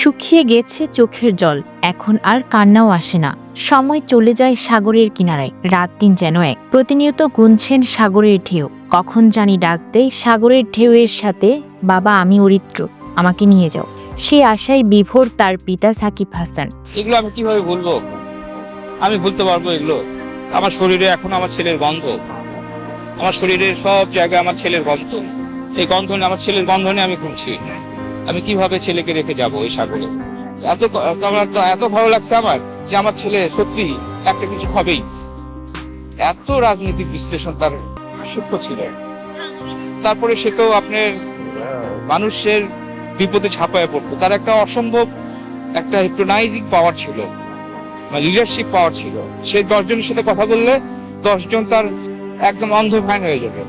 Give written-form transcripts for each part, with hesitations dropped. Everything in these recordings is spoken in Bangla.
শুকিয়ে গেছে চোখের জল, এখন আর কান্নাও আসে না। সময় চলে যায় সাগরের কিনারায়, রাত দিন যেন এক। প্রতিনিয়ত গুনছেন সাগরের ঢেউ, কখন জানি ডাক দেয় সাগরের ঢেউয়ের সাথে, বাবা আমি অরিত্র, আমাকে নিয়ে যাও। সে আশায় বিভোর তার পিতা সাকিব হাসান। এগুলো আমি কিভাবে ভুলবো? আমি ভুলতে পারবো এগুলো? আমার শরীরে এখন আমার ছেলের গন্ধ, আমার শরীরের সব জায়গায় আমার ছেলের গন্ধ। এই গন্ধ নিয়ে, আমার ছেলের গন্ধ নিয়ে আমি ঘুরছি। আমি কিভাবে ছেলেকে রেখে যাবো এই সাগরে? এত ভালো লাগছে আমার যে আমার ছেলে সত্যি একটা কিছু হবেই। এত রাজনৈতিক বিশ্লেষণ তার সূক্ষ্ম ছিল। তারপরে সে তো আপনার মানুষের বিপদে ঝাঁপায় পড়তো। তার একটা অসম্ভব একটা হিপনোটাইজিং পাওয়ার ছিল, লিডারশিপ পাওয়ার ছিল। সে 10 জনের সাথে কথা বললে 10 জন তার একদম অন্ধ ফ্যান হয়ে যাবে।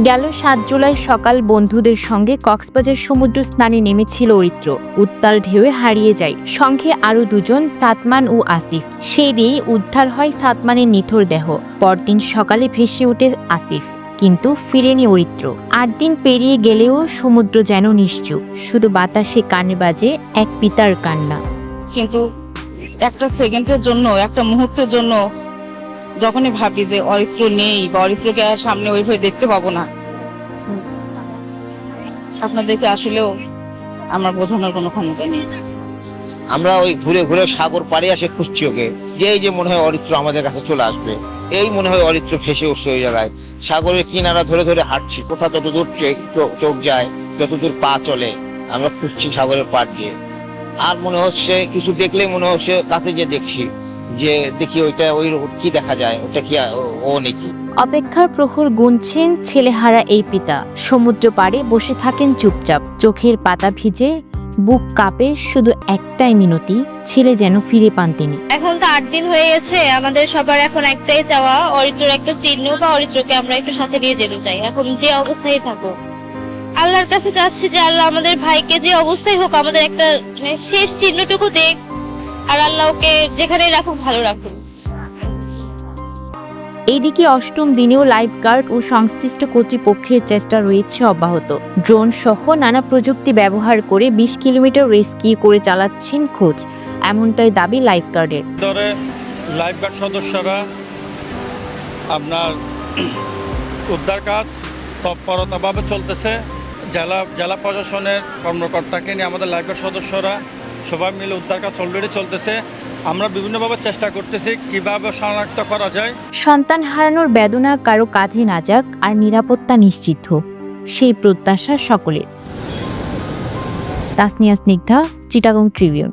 গেল 7 জুলাই সকাল বন্ধুদের সঙ্গে কক্সবাজার সমুদ্র স্নানে নেমেছিল অরিত্র। উত্তাল ঢেউয়ে হারিয়ে যায় সঙ্গে আরও 2 জন, সাতমান ও আসিফ। সেই দিয়েই উদ্ধার হয় সাতমানের নিথর দেহ। পরদিন সকালে ভেসে ওঠে আসিফ, কিন্তু ফিরেনি অরিত্র। 8 দিন পেরিয়ে গেলেও সমুদ্র যেন নিশ্চুপ, শুধু বাতাসে কানে বাজে এক পিতার কান্না। কিন্তু একটা সেকেন্ডের জন্য, একটা মুহূর্তের জন্য যখনই ভাবি যে অরিত্র নেই বা অরিত্রকে আর সামনে ওইভাবে দেখতে পাবো না, আপনাদেরকে আসলেও আমার বোঝানোর কোনো ক্ষমতা নেই। আমরা ওই ঘুরে ঘুরে সাগর পাড়ে আসে খুঁজছি ওকে, যে এই যে মনে হয় অরিত্র আমাদের কাছে চলে আসবে, এই মনে হয় অরিত্র ভেসে উঠছে ওই জায়গায়। সাগরের কিনারা ধরে ধরে হাঁটছি, কোথা যতদূর চোখ যায়, যতদূর পা চলে, আমরা খুঁজছি সাগরের পাড় দিয়ে। আর মনে হচ্ছে কিছু দেখলে মনে হচ্ছে কাছে যে দেখছি, যে দেখি ওইটা ওই কি দেখা যায়, ওটা কি ও নাকি। অপেক্ষার প্রহর গুনছেন ছেলেহারা এই পিতা। সমুদ্র পাড়ে বসে থাকেন চুপচাপ, চোখের পাতা ভিজে, বুক কাঁপে, শুধু একটাই মিনতি, ছেলে যেন ফিরে পান তিনি। এখন তো 8 দিন হয়ে গেছে, আমাদের সবার এখন একটাই চাওয়া, অরিত্রর একটা চিহ্ন বা অরিত্রকে আমরা একটু সাথে নিয়ে যেতে চাই। এখন যে অবস্থায় থাকো, আল্লাহর কাছে চাচ্ছি যে আল্লাহ আমাদের ভাইকে যে অবস্থায় হোক আমাদের একটা শেষ চিহ্নটুকু দেখ, আর আল্লাহ ওকে যেখানে রাখুক ভালো রাখুক। এইদিকে 8ম দিনেও লাইফগার্ড ও সংশ্লিষ্ট কর্তৃপক্ষের চেষ্টা রয়েছে অব্যাহত। ড্রোন সহ নানা প্রযুক্তি ব্যবহার করে 20 কিলোমিটার রেস্কিউ করে চালাচ্ছেন খোঁজ, এমনটাই দাবি লাইফগার্ডের। ধরে লাইফগার্ড সদস্যরা আপনার উদ্ধার কাজ তৎপরতাভাবে চলতেছে। জেলা প্রশাসনের কর্মকর্তাকে নিয়ে আমাদের লাইফগার্ড সদস্যরা সবাই মিলে উদ্ধার কাজ অলরেডি চলতেছে। আমরা বিভিন্নভাবে চেষ্টা করতেছি কিভাবে শনাক্ত করা যায়। সন্তান হারানোর বেদনা কারো কাঁধে না যাক, আর নিরাপত্তা নিশ্চিত হোক, সেই প্রত্যাশা সকলের। তাসনিয়া স্নিগ্ধা, চিটাগং ট্রিবিউন।